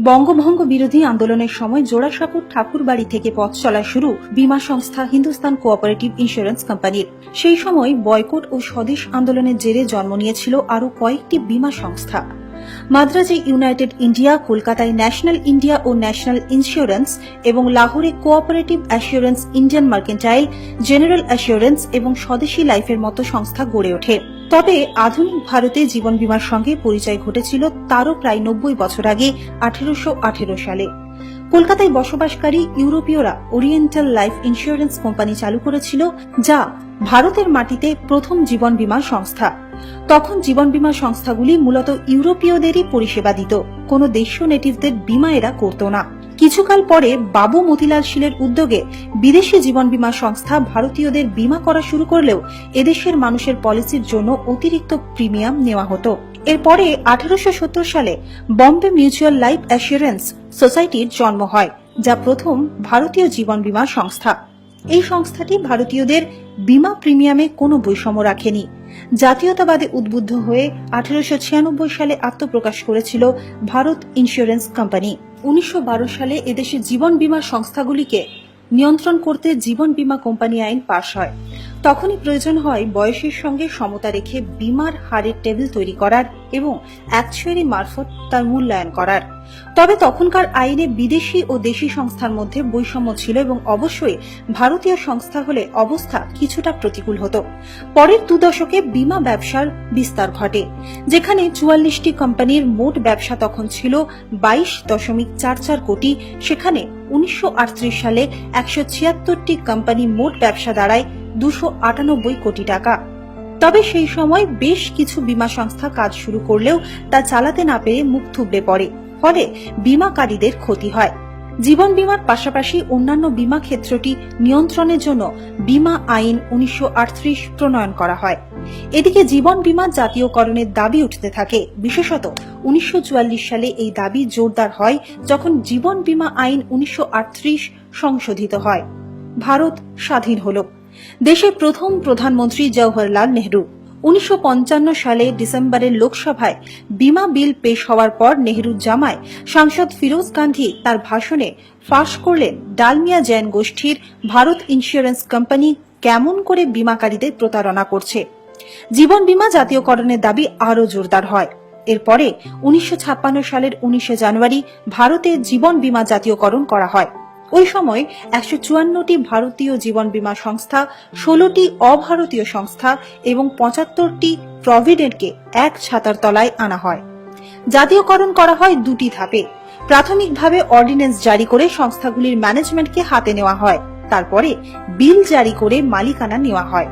বঙ্গভঙ্গ বিরোধী আন্দোলনের সময় জোড়াসাঁকোর ঠাকুরবাড়ি থেকে পথ চলা শুরু বীমা সংস্থা হিন্দুস্তান কোঅপারেটিভ ইন্স্যুরেন্স কোম্পানির। সেই সময় বয়কট ও স্বদেশ আন্দোলনের জেরে জন্ম নিয়েছিল আরও কয়েকটি বীমা সংস্থা। মাদ্রাজে ইউনাইটেড ইন্ডিয়া, কলকাতায় ন্যাশনাল ইন্ডিয়া ও ন্যাশনাল ইন্স্যুরেন্স এবং লাহোরে cooperative assurance, Indian mercantile, general assurance এবং স্বদেশী লাইফের মতো সংস্থা গড়ে ওঠে। তবে আধুনিক ভারতে জীবন বীমার সঙ্গে পরিচয় ঘটেছিল তারও প্রায় 90 বছর আগে 1818 সালে। কলকাতায় বসবাসকারী ইউরোপীয়রা ওরিয়েন্টাল লাইফ ইন্স্যুরেন্স কোম্পানি চালু করেছিল, যা ভারতের মাটিতে প্রথম জীবন বীমা সংস্থা। তখন জীবন বীমা সংস্থাগুলি মূলত ইউরোপীয়দেরই পরিষেবা দিত, কোনো দেশীয় নেটিভদের বীমা এরা করত না। কিছুকাল পরে বাবু মতিলাল শীলের উদ্যোগে বিদেশি জীবন বীমা সংস্থা ভারতীয়দের বীমা করা শুরু করলেও এদেশের মানুষের পলিসির জন্য অতিরিক্ত প্রিমিয়াম নেওয়া হতো। এরপরে 1870 সালে বম্বে মিউচুয়াল লাইফ অ্যাসিওরেন্স সোসাইটির জন্ম হয়, যা প্রথম ভারতীয় জীবন বীমা সংস্থা। এই সংস্থাটি ভারতীয়দের বীমা প্রিমিয়ামে কোনো বৈষম্য রাখেনি। জাতীয়তাবাদে উদ্বুদ্ধ হয়ে 1896 সালে আত্মপ্রকাশ করেছিল ভারত ইন্স্যুরেন্স কোম্পানি। 1912 সালে এদেশে জীবন বীমা সংস্থাগুলিকে নিয়ন্ত্রণ করতে জীবন বীমা কোম্পানি আইন পাশ হয়। তখনই প্রয়োজন হয় বয়সের সঙ্গে সমতা রেখে বীমার হারের টেবিল তৈরি করার এবং অ্যাকচুয়ারি মারফত তার মূল্যায়ন করার। তবে তখনকার আইনে বিদেশি ও দেশি সংস্থার মধ্যে বৈষম্য ছিল এবং অবশ্যই ভারতীয় সংস্থা হলে অবস্থা কিছুটা প্রতিকূল হতো। পরের 2 দশকে বীমা ব্যবসার বিস্তার ঘটে, যেখানে 44টি কোম্পানির মোট ব্যবসা তখন ছিল 22.44 কোটি। সেখানে 1938 সালে 176টি কোম্পানি মোট ব্যবসা দাঁড়ায় 298 কোটি টাকা। তবে সেই সময় বেশ কিছু বীমা সংস্থা কাজ শুরু করলেও তা চালাতে না পেরে মুখ থুবড়ে পড়ে, ফলে বীমাকারীদের ক্ষতি হয়। জীবন বীমার পাশাপাশি অন্যান্য বীমা ক্ষেত্রটি নিয়ন্ত্রণের জন্য বীমা আইন 1938 প্রণয়ন করা হয়। এদিকে জীবন বীমা জাতীয়করণের দাবি উঠতে থাকে। বিশেষত 1944 সালে এই দাবি জোরদার হয় যখন জীবন বীমা আইন 1938 সংশোধিত হয়। ভারত স্বাধীন হল। দেশের প্রথম প্রধানমন্ত্রী জওহরলাল নেহরু 1955 সালে ডিসেম্বরের লোকসভায় বীমা বিল পেশ হওয়ার পর নেহরুর জামাই সাংসদ ফিরোজ গান্ধী তার ভাষণে ফাঁস করলেন ডালমিয়া জৈন গোষ্ঠীর ভারত ইন্স্যুরেন্স কোম্পানি কেমন করে বীমাকারীদের প্রতারণা করছে। জীবন বীমা জাতীয়করণের দাবি আরও জোরদার হয়। এরপরে 1956 সালের 19 জানুয়ারি ভারতে জীবন বীমা জাতীয়করণ করা হয়। ওই সময় 154টি ভারতীয় জীবন বীমা সংস্থা, 16টি অভারতীয় সংস্থা এবং 75টি প্রভিডেন্টকে এক ছাতার তলায় আনা হয়। জাতীয়করণ করা হয় 2টি ধাপে। প্রাথমিকভাবে অর্ডিন্যান্স জারি করে সংস্থাগুলির ম্যানেজমেন্টকে হাতে নেওয়া হয়, তারপরে বিল জারি করে মালিকানা নেওয়া হয়।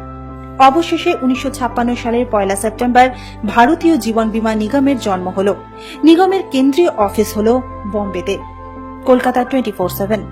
অবশেষে 1956 সালের 1 সেপ্টেম্বর ভারতীয় জীবন বীমা নিগমের জন্ম হল। নিগমের কেন্দ্রীয় অফিস হল বোম্বেতে। কলকাতা 24/7।